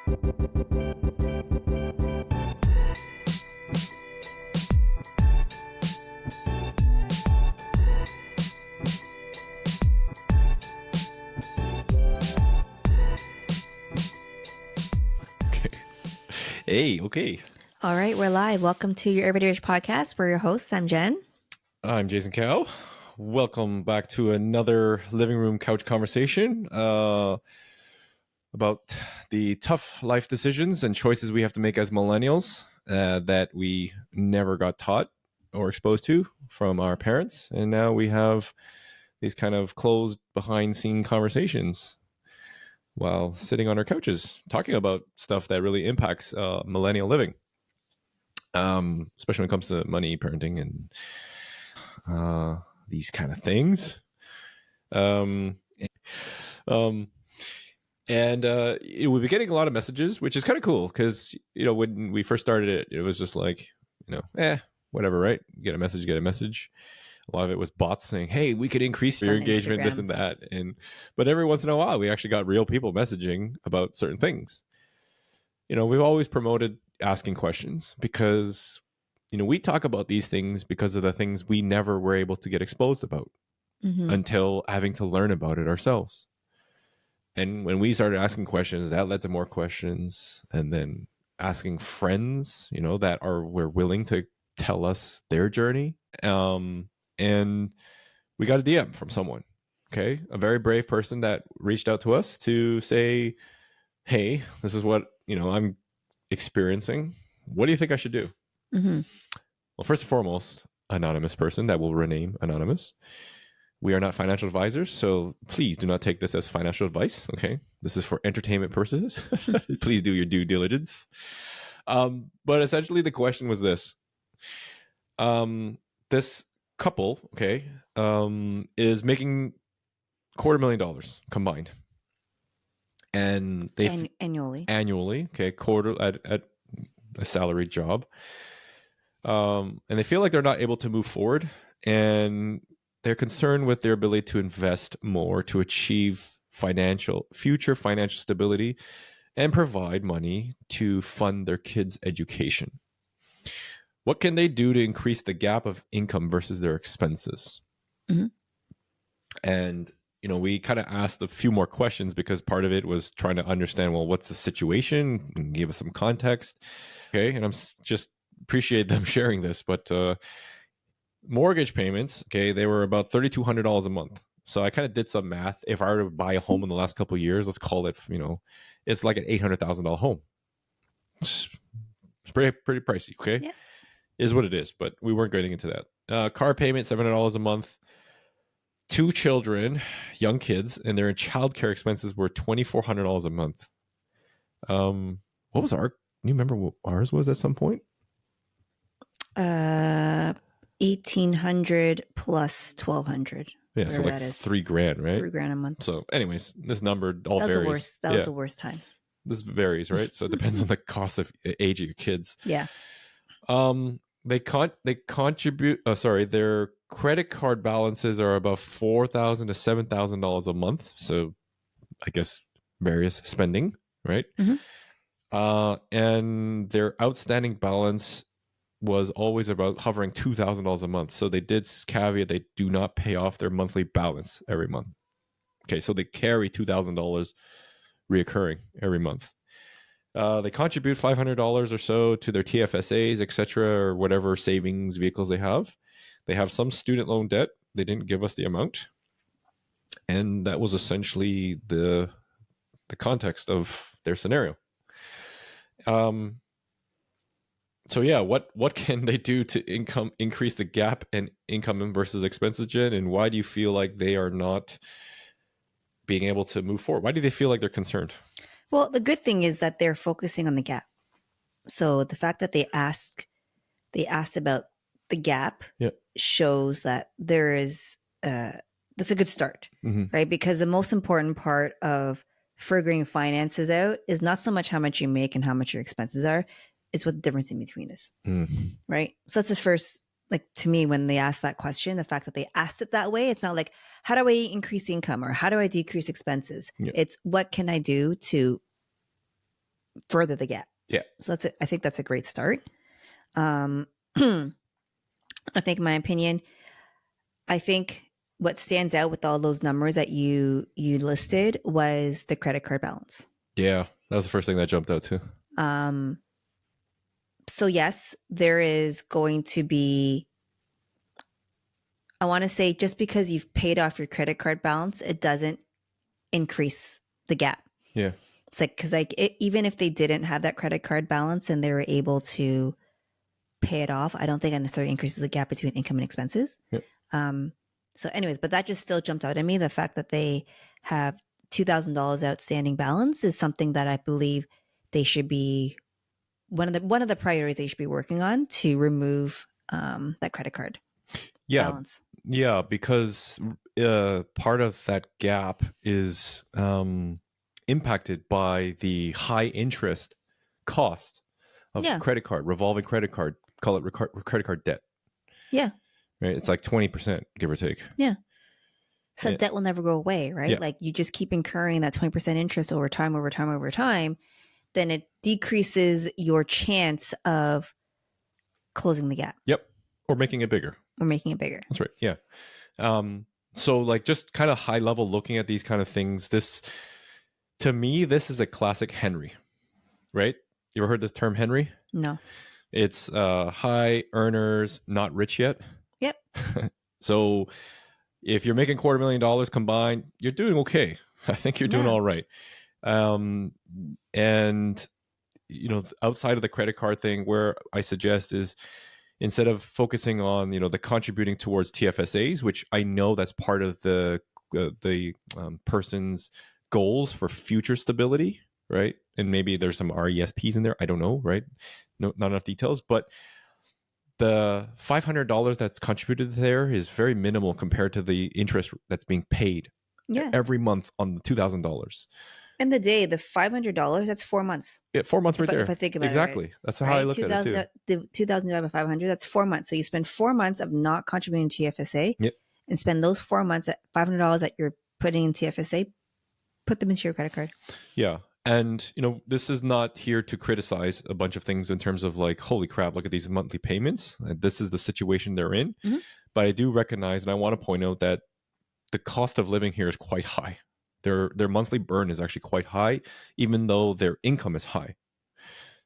Hey, okay. All right, we're live. Welcome to your Arbitrage podcast. We're your hosts. I'm Jenn. I'm Jason Cow. Welcome back to another living room couch conversation about the tough life decisions and choices we have to make as millennials that we never got taught or exposed to from our parents. And now we have these kind of closed behind scene conversations while sitting on our couches talking about stuff that really impacts millennial living. Especially when it comes to money, parenting, and these kind of things. And we've been getting a lot of messages, which is kind of cool because, when we first started it, it was just like, whatever, right? Get a message. A lot of it was bots saying, hey, we could increase your engagement, Instagram, this and that. But every once in a while, we actually got real people messaging about certain things. We've always promoted asking questions because, we talk about these things because of the things we never were able to get exposed about until having to learn about it ourselves. And when we started asking questions, that led to more questions, and then asking friends, that were willing to tell us their journey. And we got a DM from someone, okay? A very brave person that reached out to us to say, hey, this is what, I'm experiencing. What do you think I should do? Well, first and foremost, anonymous person that will rename anonymous. We are not financial advisors, so please do not take this as financial advice, okay? This is for entertainment purposes. Please do your due diligence. But essentially the question was this. This couple, okay, is making $250,000 combined. And they annually, okay, quarter at a salaried job. And they feel like they're not able to move forward, and they're concerned with their ability to invest more to achieve future financial stability and provide money to fund their kids' education. What can they do to increase the gap of income versus their expenses? And we kind of asked a few more questions because part of it was trying to understand, well, what's the situation, and give us some context. Okay. And I'm just appreciate them sharing this, but mortgage payments, okay, they were about $3,200 a month. So I kind of did some math. If I were to buy a home in the last couple of years, let's call it, it's like an $800,000 home. It's pretty pricey. Okay. Yeah. Is what it is, but we weren't getting into that. Car payment, $700 a month. 2 children, young kids, and their childcare expenses were $2,400 a month. What was our? You remember what ours was at some point? $1,800 plus $1,200. Yeah, so like $3,000, right? $3,000 a month. So, anyways, this number all varies. That was the worst time. This varies, right? So it depends on the cost of age of your kids. Yeah. They contribute. Their credit card balances are about $4,000 to $7,000 a month. So, I guess various spending, right? And their outstanding balance was always about hovering $2,000 a month. So they did caveat they do not pay off their monthly balance every month. Okay, so they carry $2,000 reoccurring every month. They contribute $500 or so to their TFSAs, etc., or whatever savings vehicles they have. They have some student loan debt. They didn't give us the amount. And that was essentially the context of their scenario. So yeah, what can they do to increase the gap in income versus expenses, Jen? And why do you feel like they are not being able to move forward? Why do they feel like they're concerned? Well, the good thing is that they're focusing on the gap. So the fact that they asked about the gap shows that there is that's a good start, right? Because the most important part of figuring finances out is not so much how much you make and how much your expenses are. It's what the difference in between is, right? So that's the first, like, to me, when they ask that question, the fact that they asked it that way, it's not like, how do I increase income or how do I decrease expenses? It's what can I do to further the gap. Yeah. So that's it. I think that's a great start. I think, in my opinion, I think what stands out with all those numbers that you listed was the credit card balance. Yeah, that was the first thing that jumped out too. So yes, there is going to be, I want to say, just because you've paid off your credit card balance, it doesn't increase the gap. Yeah. It's like, because like even if they didn't have that credit card balance and they were able to pay it off, I don't think it necessarily increases the gap between income and expenses. Yep. So anyways, but that just still jumped out at me. The fact that they have $2,000 outstanding balance is something that I believe they should be one of the priorities they should be working on, to remove that credit card balance. Yeah, because part of that gap is impacted by the high interest cost of credit card, revolving credit card, call it credit card debt. Yeah. Right. It's like 20%, give or take. Yeah. So debt will never go away, right? Yeah. Like you just keep incurring that 20% interest over time, then it decreases your chance of closing the gap. Yep. Or making it bigger. That's right. Yeah. So like just kind of high level looking at these kind of things, to me, this is a classic Henry, right? You ever heard this term Henry? No. It's high earners, not rich yet. Yep. So if you're making $250,000 combined, you're doing okay. I think you're doing all right. And outside of the credit card thing, where I suggest is, instead of focusing on the contributing towards TFSAs, which I know that's part of the person's goals for future stability, right? And maybe there's some RESPs in there. I don't know, right? No, not enough details, but the $500 that's contributed there is very minimal compared to the interest that's being paid every month on the $2,000. And the day, the $500, that's 4 months. Yeah, 4 months right there. If I think about exactly. it. Right? That's how I look at it too. The 2,000 divided by 500, that's 4 months. So you spend 4 months of not contributing to TFSA, and spend those 4 months at $500 that you're putting in TFSA, put them into your credit card. Yeah. And, this is not here to criticize a bunch of things in terms of like, holy crap, look at these monthly payments. This is the situation they're in. Mm-hmm. But I do recognize, and I want to point out that the cost of living here is quite high. Their monthly burn is actually quite high, even though their income is high.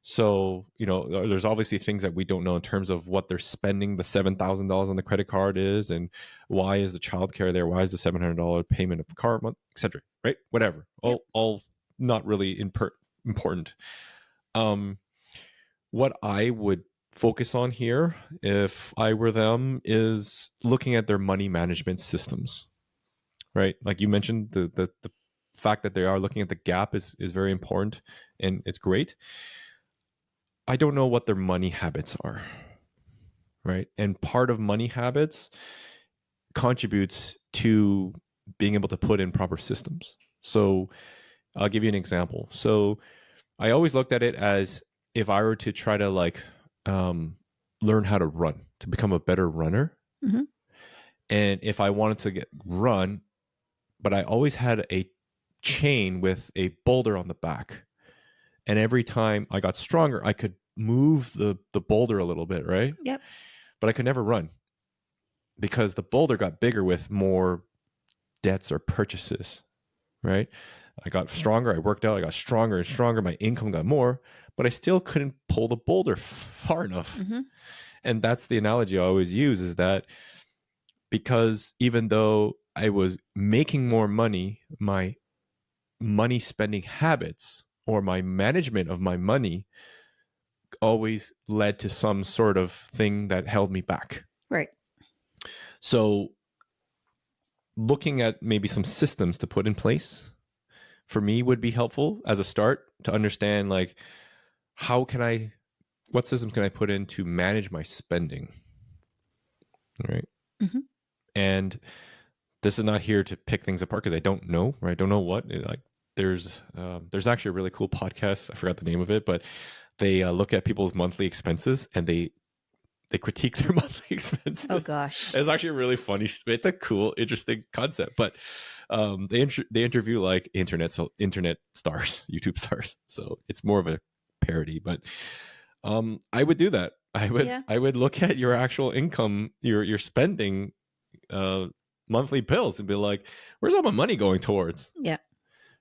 So, there's obviously things that we don't know in terms of what they're spending the $7,000 on the credit card is, and why is the childcare there? Why is the $700 payment of the car month, etc. Right? Whatever. All not really important. What I would focus on here, if I were them, is looking at their money management systems. Right, like you mentioned, the fact that they are looking at the gap is very important, and it's great. I don't know what their money habits are, right? And part of money habits contributes to being able to put in proper systems. So I'll give you an example. So I always looked at it as, if I were to try to learn how to run, to become a better runner, mm-hmm. and if I wanted to run, but I always had a chain with a boulder on the back. And every time I got stronger, I could move the boulder a little bit, right? Yep. But I could never run because the boulder got bigger with more debts or purchases, right? I got stronger. I worked out. I got stronger and stronger. My income got more, but I still couldn't pull the boulder far enough. Mm-hmm. And that's the analogy I always use, is that because even though I was making more money, my money spending habits or my management of my money always led to some sort of thing that held me back. Right. So looking at maybe some systems to put in place for me would be helpful as a start, to understand like, what systems can I put in to manage my spending? Right. Mm-hmm. And this is not here to pick things apart because I don't know, right? I don't know what. There's actually a really cool podcast. I forgot the name of it, but they look at people's monthly expenses and they critique their monthly expenses. Oh gosh, it's actually really funny. It's a cool, interesting concept. But they interview like internet stars, YouTube stars. So it's more of a parody, but I would do that. I would look at your actual income, your spending, monthly bills, and be like, where's all my money going towards? Yeah.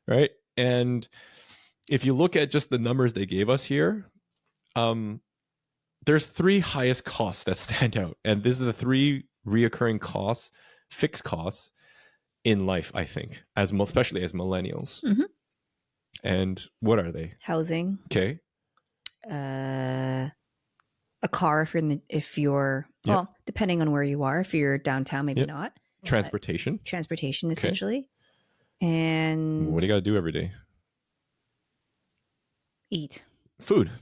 Right. And if you look at just the numbers they gave us here, there's 3 highest costs that stand out. And these are the 3 reoccurring costs, fixed costs in life, I think, especially as millennials. Mm-hmm. And what are they? Housing. Okay. A car if you're well, depending on where you are. If you're downtown, maybe not. Transportation. Transportation, essentially. And what do you got to do every day? Eat. Food.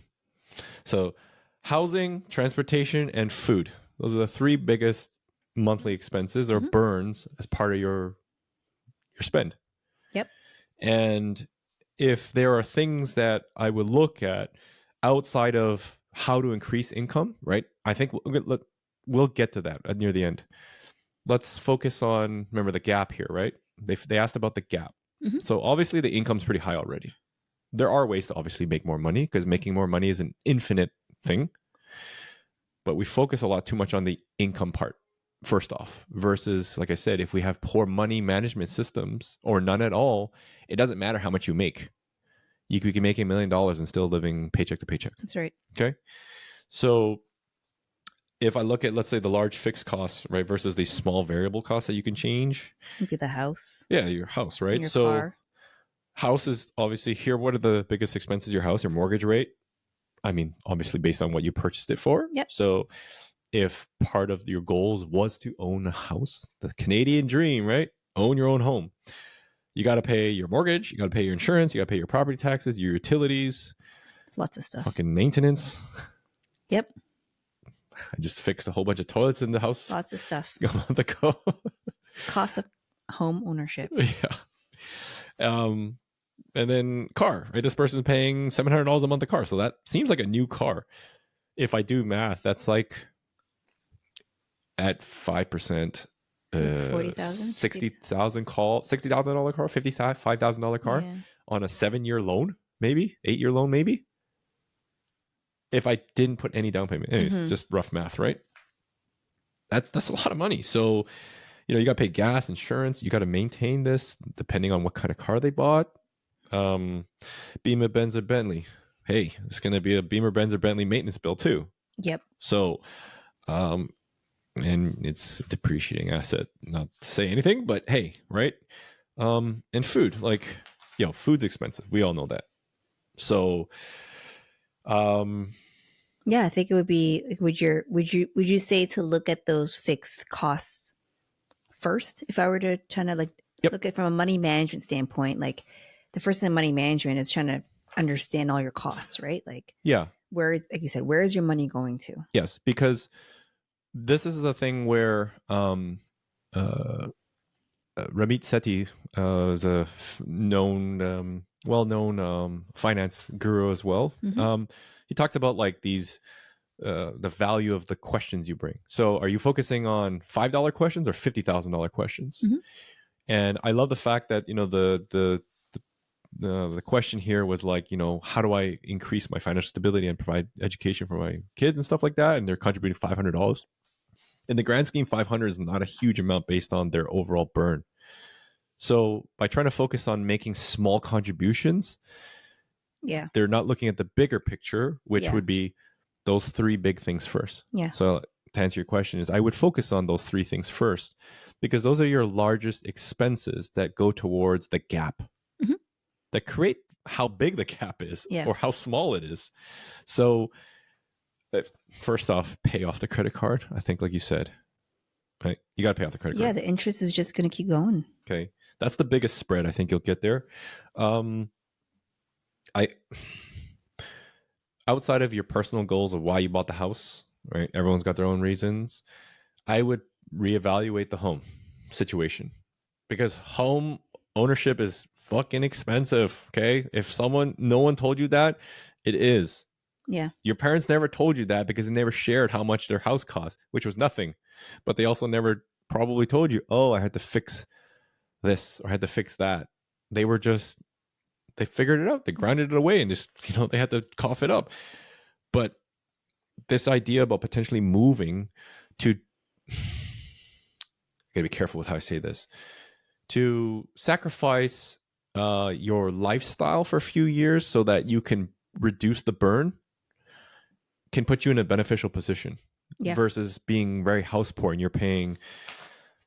So housing, transportation, and food. Those are the 3 biggest monthly expenses or burns as part of your spend. Yep. And if there are things that I would look at outside of how to increase income, right? I think we'll get to that near the end. Let's focus on, remember the gap here, right? They asked about the gap. Mm-hmm. So obviously the income's pretty high already. There are ways to obviously make more money, because making more money is an infinite thing. But we focus a lot too much on the income part, first off, versus, like I said, if we have poor money management systems or none at all, it doesn't matter how much you make. You can make $1 million and still living paycheck to paycheck. That's right. Okay. So if I look at, let's say, the large fixed costs, right, versus the small variable costs that you can change. Maybe the house. Yeah, your house, right? Your car. House is obviously here. What are the biggest expenses of your house? Your mortgage rate. I mean, obviously based on what you purchased it for. Yep. So if part of your goals was to own a house, the Canadian dream, right? Own your own home. You got to pay your mortgage. You got to pay your insurance. You got to pay your property taxes, your utilities. Lots of stuff. Fucking maintenance. Yep. I just fixed a whole bunch of toilets in the house. Lots of stuff. A month ago. Cost of home ownership. Yeah. And then car, right? This person's paying $700 a month a car. So that seems like a new car. If I do math, that's like at 5%, 40,000, $60,000 car, $55,000 car on a 7-year loan, maybe 8-year loan, maybe. If I didn't put any down payment, anyways, just rough math, right? That's a lot of money. So, you got to pay gas, insurance. You got to maintain this depending on what kind of car they bought. Beamer, Benz, or Bentley. Hey, it's going to be a Beamer, Benz, or Bentley maintenance bill too. Yep. So, and it's a depreciating asset. Not to say anything, but hey, right? And food, food's expensive. We all know that. So, yeah, I think it would be. Would you say to look at those fixed costs first? If I were to try to look at it from a money management standpoint, like the first thing in money management is trying to understand all your costs, right? Like, like you said, where is your money going to? Yes, because this is the thing where Ramit Sethi is a well-known finance guru as well. Mm-hmm. He talks about like these the value of the questions you bring. So are you focusing on $5 questions or $50,000 questions? Mm-hmm. And I love the fact that the question here was like, how do I increase my financial stability and provide education for my kids and stuff like that? And they're contributing $500. In the grand scheme, $500 is not a huge amount based on their overall burn. So by trying to focus on making small contributions, they're not looking at the bigger picture, which would be those 3 big things first. Yeah. So to answer your question is I would focus on those 3 things first, because those are your largest expenses that go towards the gap, mm-hmm. that create how big the gap is or how small it is. So first off, pay off the credit card. I think, like you said, right? You got to pay off the credit card. Yeah, the interest is just going to keep going. Okay. That's the biggest spread. I think you'll get there. Outside of your personal goals of why you bought the house, right? Everyone's got their own reasons. I would reevaluate the home situation, because home ownership is fucking expensive. Okay. If no one told you that, it is. Yeah. Your parents never told you that because they never shared how much their house cost, which was nothing. But they also never probably told you, oh, I had to fix this or I had to fix that. They were just they figured it out. They grinded it away and just, they had to cough it up. But this idea about potentially moving to, I gotta be careful with how I say this, to sacrifice your lifestyle for a few years so that you can reduce the burn can put you in a beneficial position. Yeah. Versus being very house poor and you're paying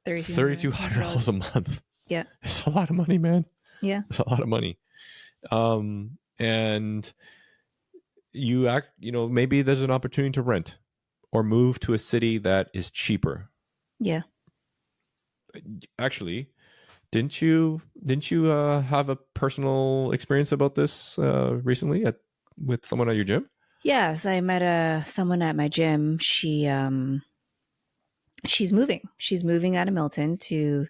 $3,200 a month. Yeah. It's a lot of money, man. Yeah. It's a lot of money. And you maybe there's an opportunity to rent or move to a city that is cheaper. Yeah. Actually, didn't you have a personal experience about this recently with someone at your gym? Yes, I met someone at my gym. She's moving. She's moving out of Milton to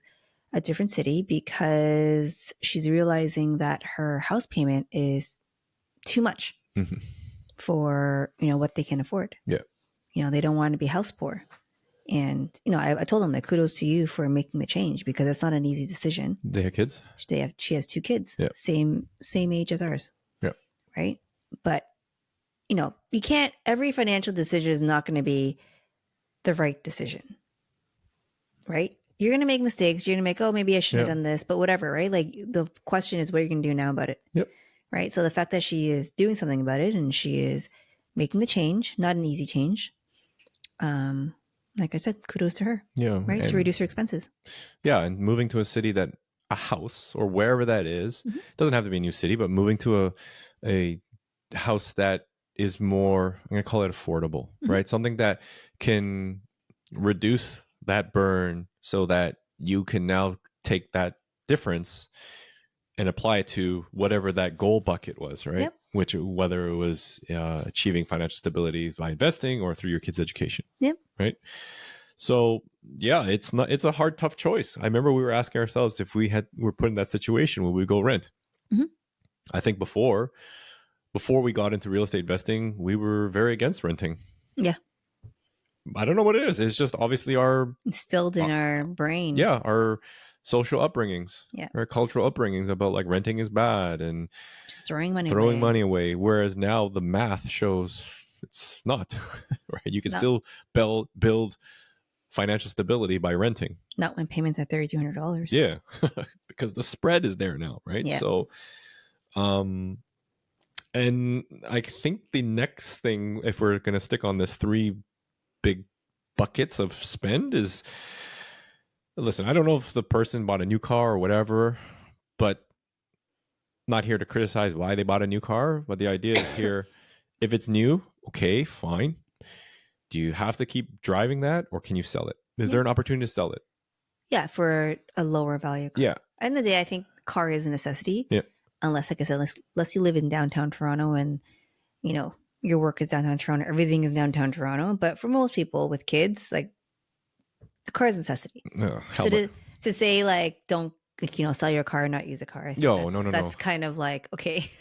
a different city because she's realizing that her house payment is too much for, what they can afford. Yeah. They don't want to be house poor. And, I told them that kudos to you for making the change because it's not an easy decision. They have kids? She has 2 kids, yeah. same age as ours. Yeah. Right. But, you can't, every financial decision is not going to be the right decision. Right. You're going to make mistakes. You're going to make, maybe I shouldn't have done this, but whatever. Right. Like the question is what you're going to do now about it. Yep. Right. So the fact that she is doing something about it and she is making the change, not an easy change. Like I said, kudos to her. Yeah. Right. To reduce her expenses. Yeah. And moving to a house or wherever that is, doesn't have to be a new city, but moving to a house that is more, I'm going to call it affordable, right? Something that can reduce that burn so that you can now take that difference and apply it to whatever that goal bucket was, right? Yep. Which, whether it was achieving financial stability by investing or through your kids' education. Yep. Right. So yeah, it's a hard, tough choice. I remember we were asking ourselves if were put in that situation, would we go rent? I think before we got into real estate investing, we were very against renting. Yeah. I don't know what it is. It's just obviously instilled in our brain. Yeah. Our social upbringings, yeah, our cultural upbringings about like renting is bad and just throwing money away. Whereas now the math shows it's not, right? You can still build financial stability by renting. Not when payments are $3,200. Yeah. Because the spread is there now, right? Yeah. So, and I think the next thing, if we're going to stick on this 3 big buckets of spend is, listen, I don't know if the person bought a new car or whatever, but not here to criticize why they bought a new car. But the idea is here, if it's new, okay, fine. Do you have to keep driving that or can you sell it? Is there an opportunity to sell it? Yeah, for a lower value car. Yeah. At the end of the day, I think car is a necessity. Yeah. Unless, like I said, unless you live in downtown Toronto and, your work is downtown Toronto, everything is downtown Toronto. But for most people with kids, like, the car is a necessity. No, so to say, like, don't, sell your car and not use a car. I think no. That's kind of like, okay.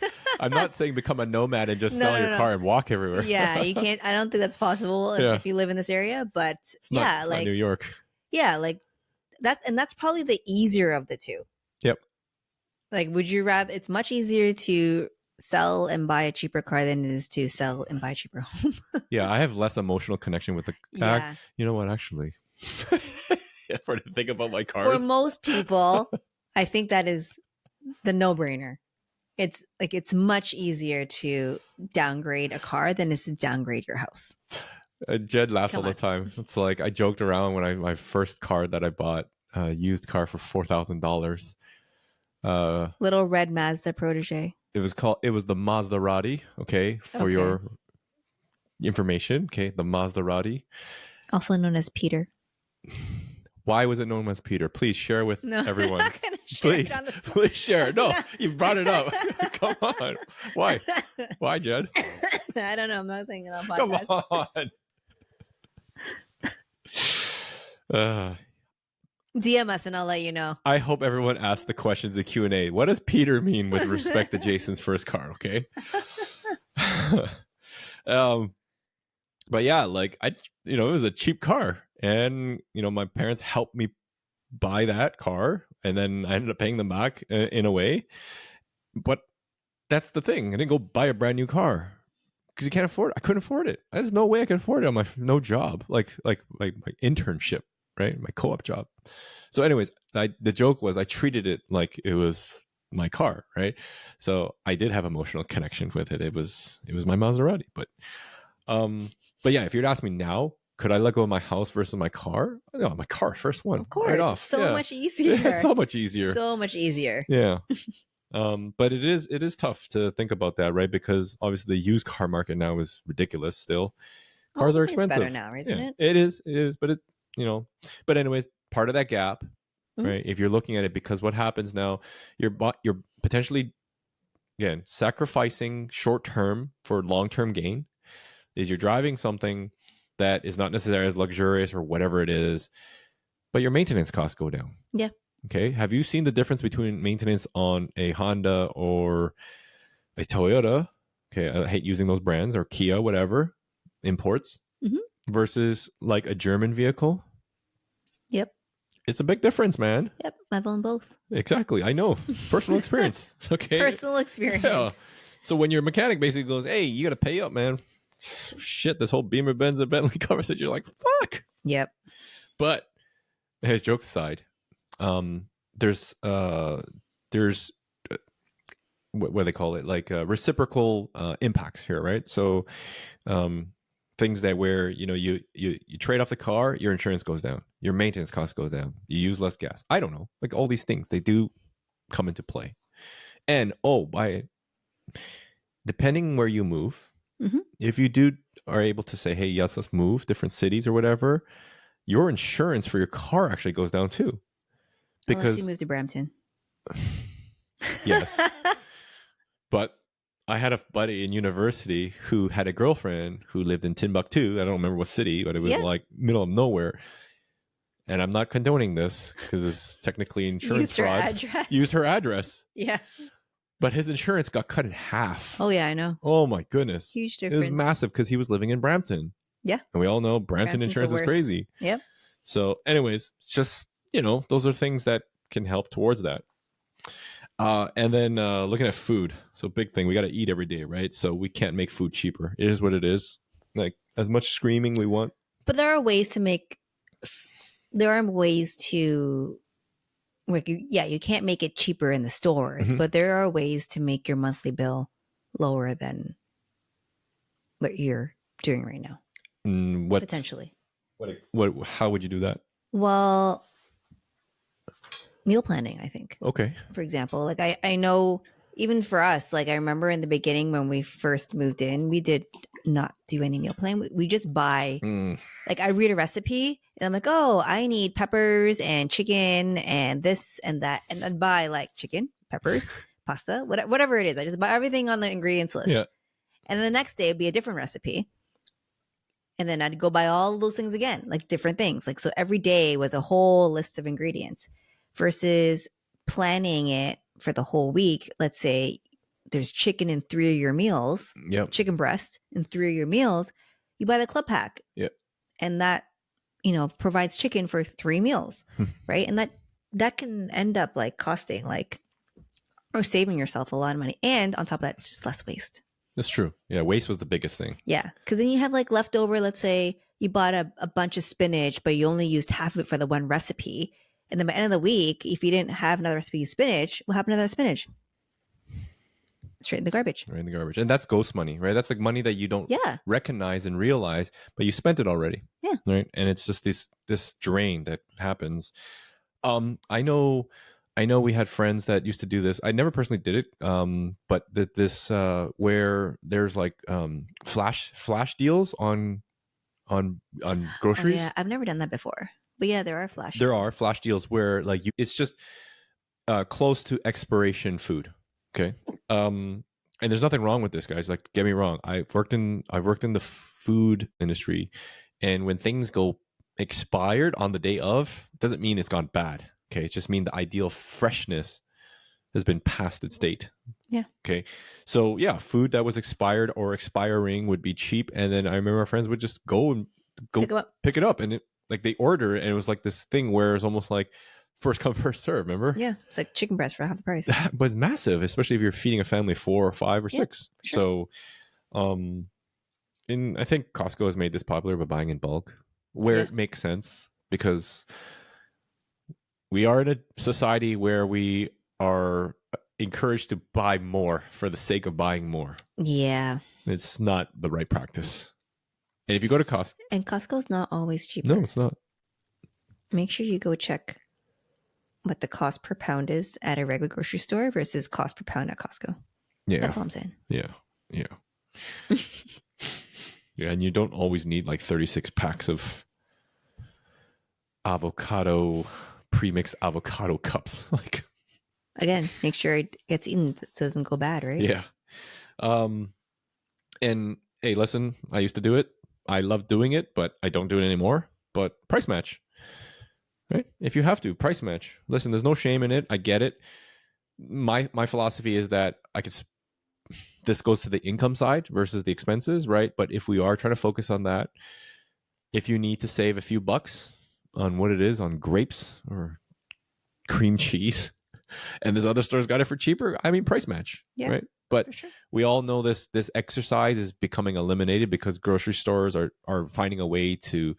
I'm not saying become a nomad and just sell your car and walk everywhere. Yeah, you can't. I don't think that's possible if you live in this area. But it's not New York. Yeah, like that, and that's probably the easier of the two. Yep. Like, would you rather? It's much easier to sell and buy a cheaper car than it is to sell and buy a cheaper home. Yeah, I have less emotional connection with the car. Yeah. You know what? Actually, for to think about my cars. For most people, I think that is the no-brainer. It's much easier to downgrade a car than it is to downgrade your house. Jed laughs all the time. It's like I joked around when my first car that I bought, used car for $4,000. Little red Mazda Protege. It was the Maserati. Okay, for your information. Okay, the Maserati, also known as Peter. Why was it known as Peter? Please share with everyone. I'm not gonna share Please share. No, you brought it up. Come on. Why? Why, Jed? I don't know. I'm not saying it on podcast. Come on. DM us and I'll let you know. I hope everyone asks the questions in Q&A. What does Peter mean with respect to Jason's first car? Okay. But yeah, like it was a cheap car, and my parents helped me buy that car, and then I ended up paying them back in a way. But that's the thing. I didn't go buy a brand new car because you can't afford it. I couldn't afford it. There's no way I could afford it on my no job, like my internship, right? My co-op job. So anyways, the joke was I treated it like it was my car, right? So I did have emotional connection with it. It was my Maserati, but yeah, if you'd ask me now, could I let go of my house versus my car? No, my car, first one. Of course. Right off. So much easier. So much easier. So much easier. Yeah. But it is tough to think about that, right? Because obviously the used car market now is ridiculous still. Cars are expensive. It's better now, isn't it? It is, but but anyways, part of that gap, right? If you're looking at it, because what happens now, you're potentially, again, sacrificing short term for long term gain. Is you're driving something that is not necessarily as luxurious or whatever it is, but your maintenance costs go down. Yeah. Okay. Have you seen the difference between maintenance on a Honda or a Toyota? Okay. I hate using those brands, or Kia, whatever, imports, versus like a German vehicle. Yep. It's a big difference, man. Yep. I've owned both. Exactly. I know. Personal experience. Okay. Personal experience. Yeah. So when your mechanic basically goes, hey, you got to pay up, man. Shit, this whole Beamer, Benz, and Bentley conversation, you're like, fuck. Yep. But hey, jokes aside, there's what do they call it, like reciprocal impacts here, right? So things that where you trade off the car, your insurance goes down, your maintenance cost goes down, you use less gas. I don't know, like all these things, they do come into play. And depending where you move, if you are able to say, hey, yes, let's move different cities or whatever, your insurance for your car actually goes down too. Because unless you move to Brampton. Yes. But I had a buddy in university who had a girlfriend who lived in Timbuktu. I don't remember what city, but it was like middle of nowhere. And I'm not condoning this because it's technically insurance fraud. Used her address. Yeah. But his insurance got cut in half. Oh, yeah, I know. Oh, my goodness. Huge difference. It was massive because he was living in Brampton. Yeah. And we all know Brampton insurance is crazy. Yep. So anyways, it's just, those are things that can help towards that. And then looking at food. So big thing. We got to eat every day, right? So we can't make food cheaper. It is what it is. Like as much screaming we want. But there are ways to you can't make it cheaper in the stores, but there are ways to make your monthly bill lower than what you're doing right now. Potentially. How would you do that? Well, meal planning, I think. Okay. For example, like I know even for us, like I remember in the beginning when we first moved in, we did not do any meal plan. We just buy, like I read a recipe and I'm like, oh, I need peppers and chicken and this and that. And I'd buy like chicken, peppers, pasta, whatever it is. I just buy everything on the ingredients list. Yeah. And then the next day it'd be a different recipe. And then I'd go buy all those things again, like different things. Like, so every day was a whole list of ingredients versus planning it for the whole week. Let's say there's chicken in 3 of your meals, chicken breast in 3 of your meals, you buy the club pack. Yep. And that, provides chicken for 3 meals, right? And that can end up like costing or saving yourself a lot of money. And on top of that, it's just less waste. That's true. Yeah, waste was the biggest thing. Yeah, because then you have like leftover, let's say you bought a bunch of spinach, but you only used half of it for the one recipe. And then by the end of the week, if you didn't have another recipe of spinach, what happened to that spinach? Straight in the garbage. Right in the garbage. And that's ghost money, right? That's like money that you don't recognize and realize, but you spent it already. Yeah. Right. And it's just this drain that happens. I know we had friends that used to do this. I never personally did it. But this where there's like flash deals on groceries. Oh, yeah, I've never done that before. But yeah, there are flash deals. There are flash deals where like it's just close to expiration food. Okay. And there's nothing wrong with this, guys. Like, get me wrong. I've worked in the food industry, and when things go expired on the day of, doesn't mean it's gone bad. Okay. It just means the ideal freshness has been past its date. Yeah. Okay. So yeah, food that was expired or expiring would be cheap. And then I remember our friends would just go pick it up. And like they order, and it was like this thing where it's almost like first come, first serve, remember? Yeah, it's like chicken breast for half the price. But it's massive, especially if you're feeding a family 4 or 5 or 6. Sure. So, and I think Costco has made this popular by buying in bulk, where it makes sense, because we are in a society where we are encouraged to buy more for the sake of buying more. Yeah. It's not the right practice. And if you go to Costco... And Costco's not always cheaper. No, it's not. Make sure you go check what the cost per pound is at a regular grocery store versus cost per pound at Costco. Yeah. That's all I'm saying. Yeah. Yeah. Yeah, and you don't always need like 36 packs of avocado, pre-mixed avocado cups. Like, again, make sure it gets eaten so it doesn't go bad, right? Yeah. And hey, listen, I used to do it. I love doing it, but I don't do it anymore. But price match, right? If you have to, price match. Listen, there's no shame in it. I get it. My philosophy is that this goes to the income side versus the expenses, right? But if we are trying to focus on that, if you need to save a few bucks on what it is, on grapes or cream cheese, and this other store's got it for cheaper, I mean, price match, right? But sure, we all know this exercise is becoming eliminated because grocery stores are finding a way to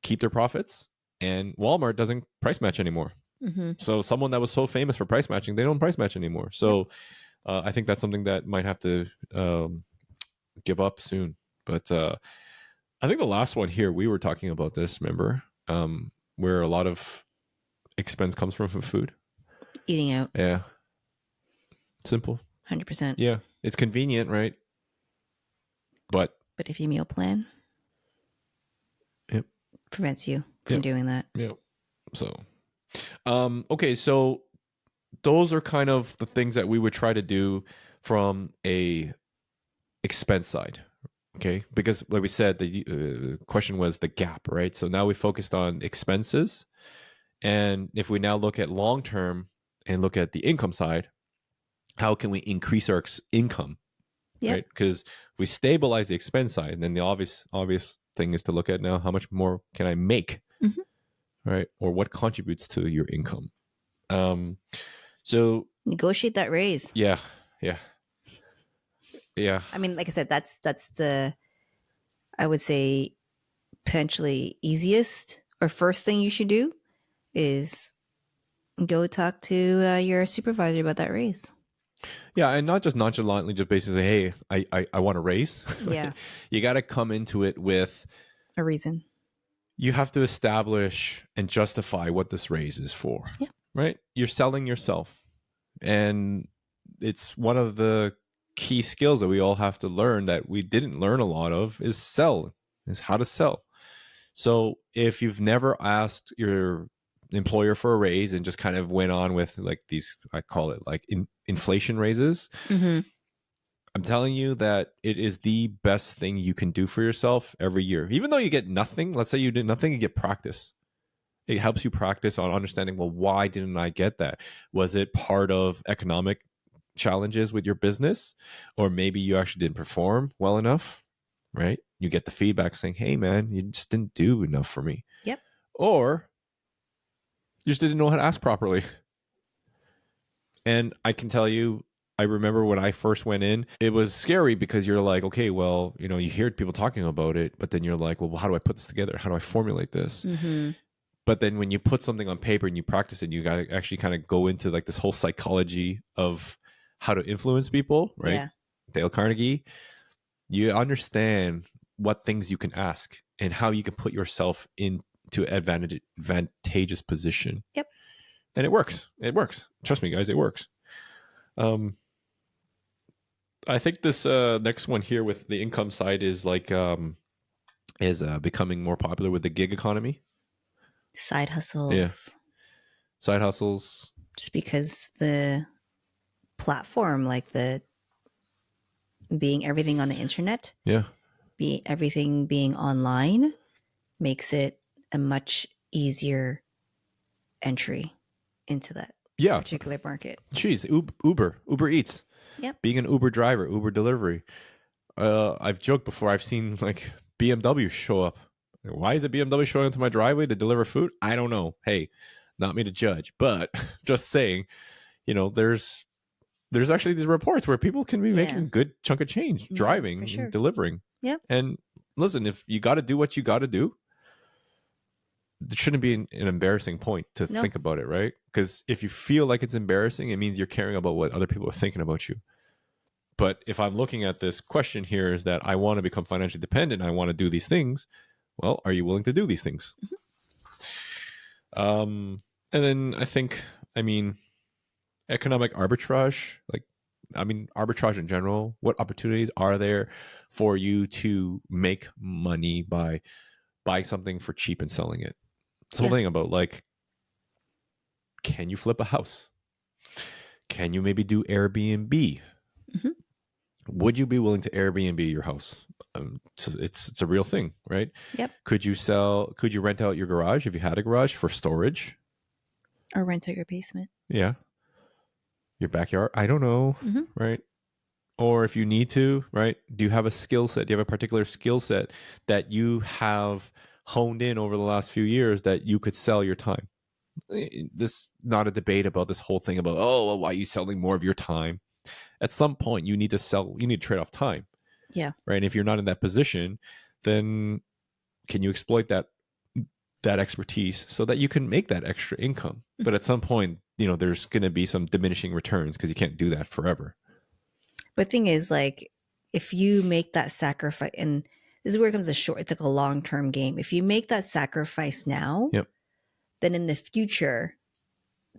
keep their profits, and Walmart doesn't price match anymore. Mm-hmm. So someone that was so famous for price matching, they don't price match anymore. So I think that's something that might have to give up soon. But I think the last one here, we were talking about this, remember, where a lot of expense comes from food. Eating out. Yeah. Simple. 100%. Yeah. It's convenient, right? But if you meal plan, it prevents you from doing that. Yeah. So, okay. So those are kind of the things that we would try to do from a expense side. Okay. Because like we said, the question was the gap, right? So now we focused on expenses. And if we now look at long-term and look at the income side, how can we increase our income? Yep. Right? Because if we stabilize the expense side, then the obvious thing is to look at now, how much more can I make? Mm-hmm. Right? Or what contributes to your income? So negotiate that raise. Yeah. I mean, like I said, that's the, I would say, potentially easiest or first thing you should do is go talk to your supervisor about that raise. Yeah, and not just nonchalantly, just basically, hey, I want a raise. Yeah. You got to come into it with a reason. You have to establish and justify what this raise is for. Yeah. Right? You're selling yourself. And it's one of the key skills that we all have to learn that we didn't learn a lot of is how to sell. So if you've never asked your employer for a raise and just kind of went on with like these, I call it like inflation raises, mm-hmm. I'm telling you that it is the best thing you can do for yourself every year. Even though you get nothing, let's say you did nothing, you get practice. It helps you practice on understanding, well, why didn't I get that? Was it part of economic challenges with your business? Or maybe you actually didn't perform well enough, right? You get the feedback saying, hey, man, you just didn't do enough for me. Yep. Or you just didn't know how to ask properly. And I can tell you, I remember when I first went in, it was scary because you're like, okay, well, you hear people talking about it, but then you're like, well, how do I put this together? How do I formulate this? Mm-hmm. But then when you put something on paper and you practice it, you got to actually kind of go into like this whole psychology of how to influence people, right? Yeah. Dale Carnegie, you understand what things you can ask and how you can put yourself into advantageous position. Yep. And it works. It works. Trust me, guys, it works. I think this next one here with the income side is like becoming more popular with the gig economy. Side hustles. Yeah. Side hustles. Just because the platform, like the being everything on the internet. Yeah. Everything being online makes it a much easier entry into that particular market. Jeez, Uber Eats. Yep. Being an Uber driver, Uber delivery. I've joked before, I've seen like BMW show up. Why is a BMW showing up to my driveway to deliver food? I don't know. Hey, not me to judge, but just saying, there's actually these reports where people can be making a good chunk of change driving and delivering. Yeah. And listen, if you got to do what you got to do, there shouldn't be an embarrassing point to think about it, right? Because if you feel like it's embarrassing, it means you're caring about what other people are thinking about you. But if I'm looking at this question here is that I want to become financially dependent, I want to do these things. Well, are you willing to do these things? And then I think, economic arbitrage, arbitrage in general, what opportunities are there for you to make money by buying something for cheap and selling it? Something about can you flip a house? Can you maybe do Airbnb? Would you be willing to Airbnb your house? So it's a real thing, right? Yep. Could you rent out your garage if you had a garage for storage? Or rent out your basement. Yeah. Your backyard? I don't know, right? Or if you need to, right? Do you have a skill set? Do you have a particular skill set that you have honed in over the last few years that you could sell your time? This not a debate about this whole thing about, why are you selling more of your time? At some point, you need to trade off time. Yeah. Right. And if you're not in that position, then can you exploit that expertise so that you can make that extra income? But at some point, there's going to be some diminishing returns because you can't do that forever. But the thing is, if you make that sacrifice, and this is where it comes to it's like a long-term game. If you make that sacrifice now, then in the future,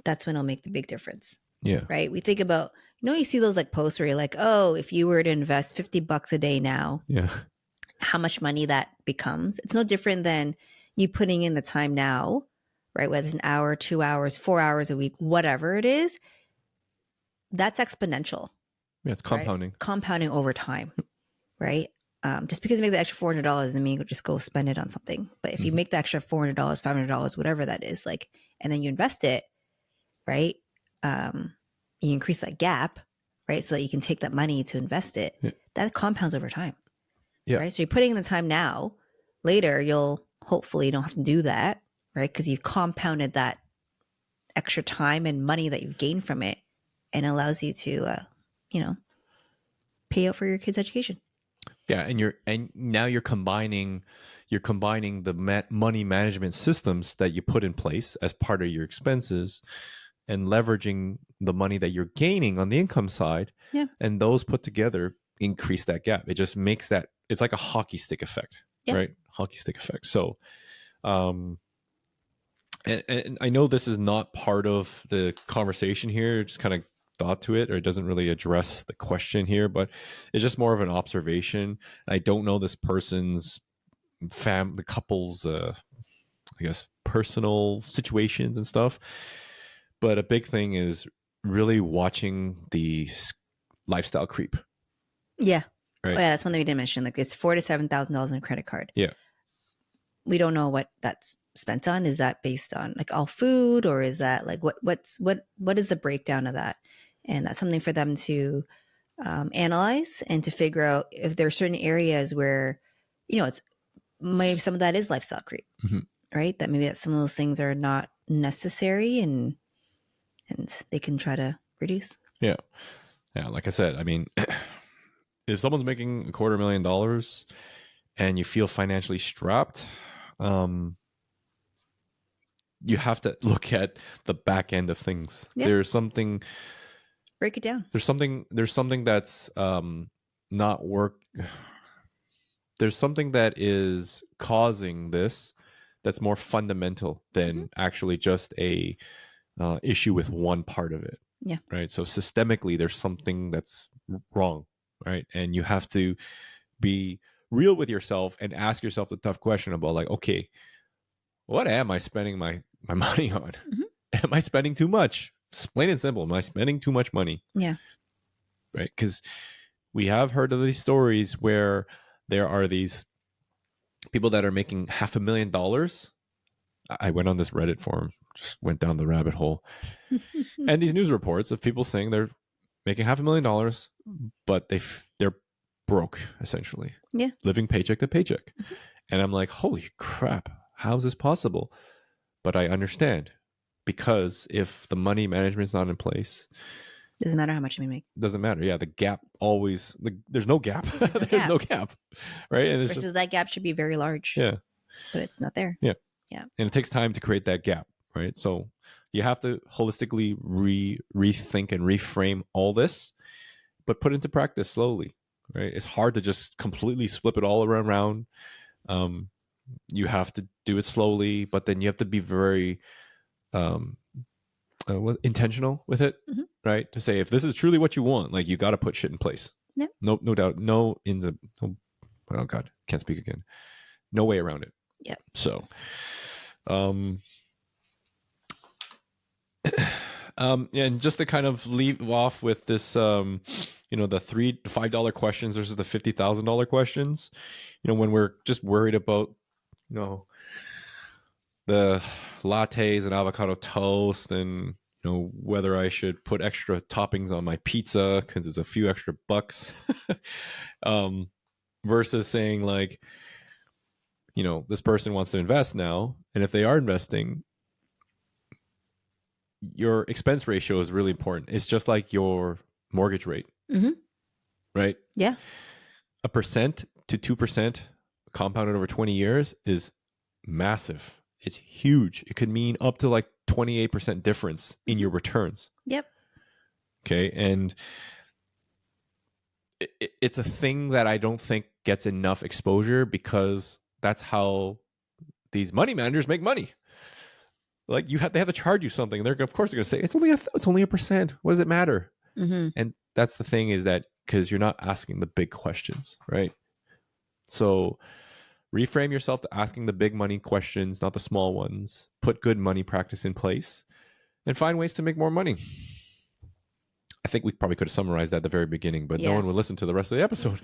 that's when it'll make the big difference. Yeah. Right. We think about, you see those posts where you're like, oh, if you were to invest $50 a day now, how much money that becomes. It's no different than you putting in the time now, right? Whether it's an hour, 2 hours, 4 hours a week, whatever it is, that's exponential. Yeah, it's compounding. Right? Compounding over time, right? Just because you make the extra $400 doesn't mean you just go spend it on something. But if you make the extra $400, $500, whatever that is, and then you invest it, right? You increase that gap, right? So that you can take that money to invest it. Yeah. That compounds over time. Yeah. Right. So you're putting in the time now. Later, you'll hopefully don't have to do that, right? Because you've compounded that extra time and money that you've gained from it, and allows you to, pay out for your kids' education. Yeah, and now you're combining the money management systems that you put in place as part of your expenses, and leveraging the money that you're gaining on the income side. Yeah. And those put together increase that gap. It just makes it's like a hockey stick effect, right? Hockey stick effect. So, and I know this is not part of the conversation here, just kind of thought to it, or it doesn't really address the question here, but it's just more of an observation. I don't know this person's the couple's, personal situations and stuff. But a big thing is really watching the lifestyle creep. Yeah. Right. Oh, yeah, that's one thing we didn't mention. It's $4,000 to $7,000 in a credit card. Yeah. We don't know what that's spent on. Is that based on all food, or is that what is the breakdown of that? And that's something for them to analyze and to figure out if there are certain areas where, it's maybe some of that is lifestyle creep, right? That maybe that some of those things are not necessary and they can try to reduce. Yeah. Yeah. Like I said, if someone's making $250,000 and you feel financially strapped, you have to look at the back end of things. Yeah. There's something. Break it down. There's something that's not work. There's something that is causing this that's more fundamental than actually just a issue with one part of it. Yeah. Right. So systemically, there's something that's wrong. Right. And you have to be real with yourself and ask yourself the tough question about okay, what am I spending my money on? Am I spending too much? It's plain and simple. Am I spending too much money? Yeah. Right. Because we have heard of these stories where there are these people that are making $500,000. I went on this Reddit forum, just went down the rabbit hole. And these news reports of people saying they're making $500,000, but they're broke, essentially. Yeah. Living paycheck to paycheck. And I'm like, holy crap, how is this possible? But I understand. because if the money management is not in place, doesn't matter how much you make. Doesn't matter. Yeah, the gap always. There's no gap. There's no gap, right? And versus that gap should be very large. Yeah, but it's not there. Yeah, yeah, and it takes time to create that gap, right? So you have to holistically rethink and reframe all this, but put into practice slowly, right? It's hard to just completely flip it all around. You have to do it slowly, but then you have to be very intentional with it, right? To say if this is truly what you want, like you got to put shit in place. Yeah. No doubt. No oh God, can't speak again. No way around it. Yeah. So, and just to kind of leave off with this, the $3 to $5 questions versus the $50,000 questions, when we're just worried about, the lattes and avocado toast and, whether I should put extra toppings on my pizza because it's a few extra bucks, versus saying like, this person wants to invest now. And if they are investing, your expense ratio is really important. It's just like your mortgage rate, right? Yeah. 1% to 2% compounded over 20 years is massive. It's huge. It could mean up to like 28% difference in your returns. Yep. Okay. And it's a thing that I don't think gets enough exposure because that's how these money managers make money. Like they have to charge you something. They're of course they're going to say it's only 1%. What does it matter? And that's the thing, is that because you're not asking the big questions, right? So reframe yourself to asking the big money questions, not the small ones. Put good money practice in place and find ways to make more money. I think we probably could have summarized that at the very beginning, but no one would listen to the rest of the episode.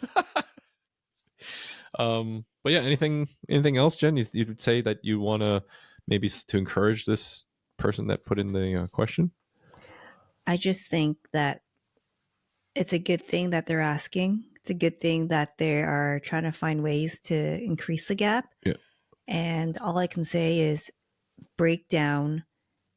But yeah, anything else, Jen, you'd say that you want to maybe to encourage this person that put in the question? I just think that it's a good thing that they're asking. It's a good thing that they are trying to find ways to increase the gap. Yeah. And all I can say is break down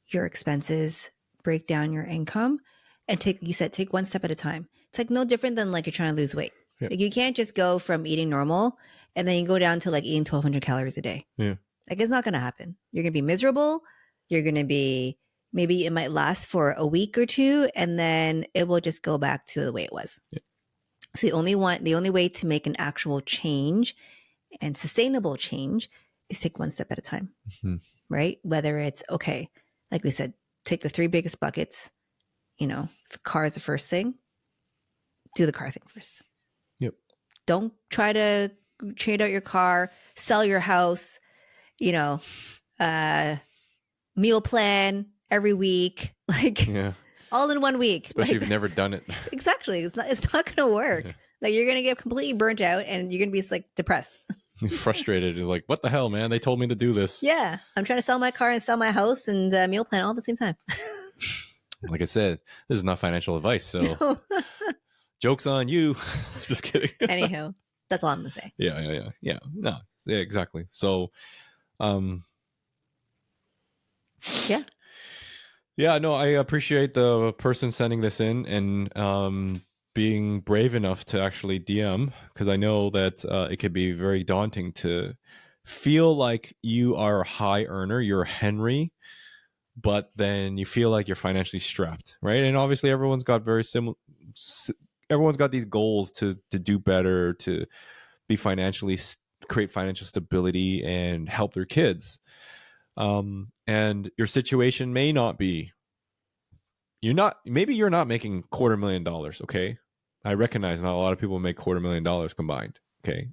your expenses, break down your income, and take one step at a time. It's like no different than like you're trying to lose weight. Yeah. Like you can't just go from eating normal and then you go down to like eating 1,200 calories a day. Yeah. Like it's not going to happen. You're going to be miserable. You're going to be, maybe it might last for a week or two and then it will just go back to the way it was. Yeah. So the only way to make an actual change and sustainable change is take one step at a time, right? Whether it's, okay, like we said, take the 3 biggest buckets, if car is the first thing, do the car thing first. Yep. Don't try to trade out your car, sell your house, meal plan every week, like all in 1 week. Especially if you've never done it. Exactly. It's not going to work. Yeah. Like you're going to get completely burnt out and you're going to be like depressed. Frustrated. You're like, what the hell, man? They told me to do this. Yeah. I'm trying to sell my car and sell my house and meal plan all at the same time. Like I said, this is not financial advice. So no. Joke's on you. Just kidding. Anyhow, that's all I'm going to say. Yeah. No, yeah, exactly. So, yeah, no, I appreciate the person sending this in and being brave enough to actually DM, because I know that it could be very daunting to feel like you are a high earner, you're Henry, but then you feel like you're financially strapped, right? And obviously everyone's got everyone's got these goals to do better, to be create financial stability and help their kids. And your situation may not be, maybe you're not making $250,000. Okay. I recognize not a lot of people make $250,000 combined. Okay.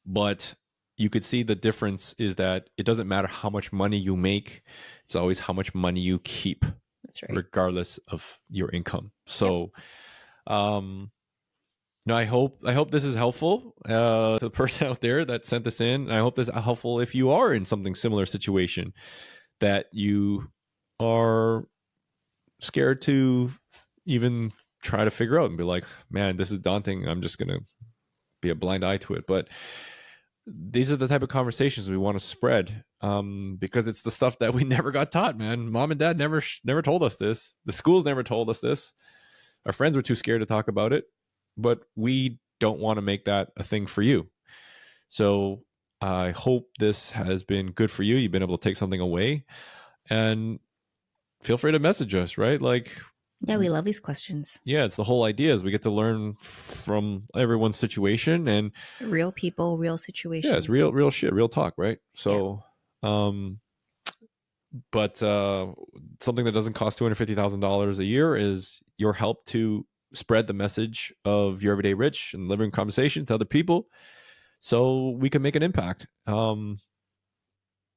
But you could see the difference is that it doesn't matter how much money you make. It's always how much money you keep. That's right. Regardless of your income. So, I hope this is helpful to the person out there that sent this in. And I hope this is helpful if you are in something similar situation that you are scared to even try to figure out and be like, man, this is daunting. I'm just going to be a blind eye to it. But these are the type of conversations we want to spread, because it's the stuff that we never got taught, man. Mom and dad never told us this. The schools never told us this. Our friends were too scared to talk about it, but we don't want to make that a thing for you. So I hope this has been good for you. You've been able to take something away, and feel free to message us, right? Like, yeah, we love these questions. Yeah, it's the whole idea is we get to learn from everyone's situation and real people, real situations. Yeah, it's real shit, real talk, right? So, but something that doesn't cost $250,000 a year is your help to spread the message of Your Everyday Rich and Living Conversation to other people, so we can make an impact.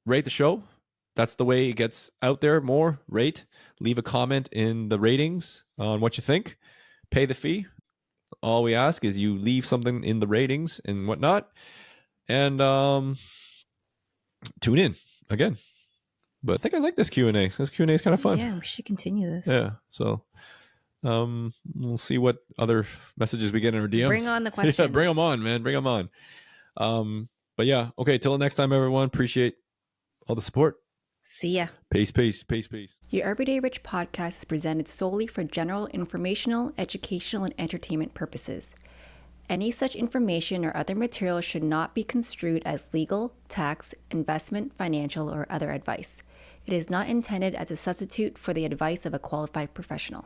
Rate the show. That's the way it gets out there more. Rate, leave a comment in the ratings on what you think. Pay the fee. All we ask is you leave something in the ratings and whatnot. And tune in again. But I think I like this Q&A. This Q&A is kind of fun. Yeah, we should continue this. Yeah. So we'll see what other messages we get in our DMs. Bring on the questions. Yeah, bring them on, man. Bring them on. But yeah, okay. Till the next time, everyone. Appreciate all the support. See ya. Peace, peace, peace, peace. Your Everyday Rich podcast is presented solely for general informational, educational, and entertainment purposes. Any such information or other material should not be construed as legal, tax, investment, financial, or other advice. It is not intended as a substitute for the advice of a qualified professional.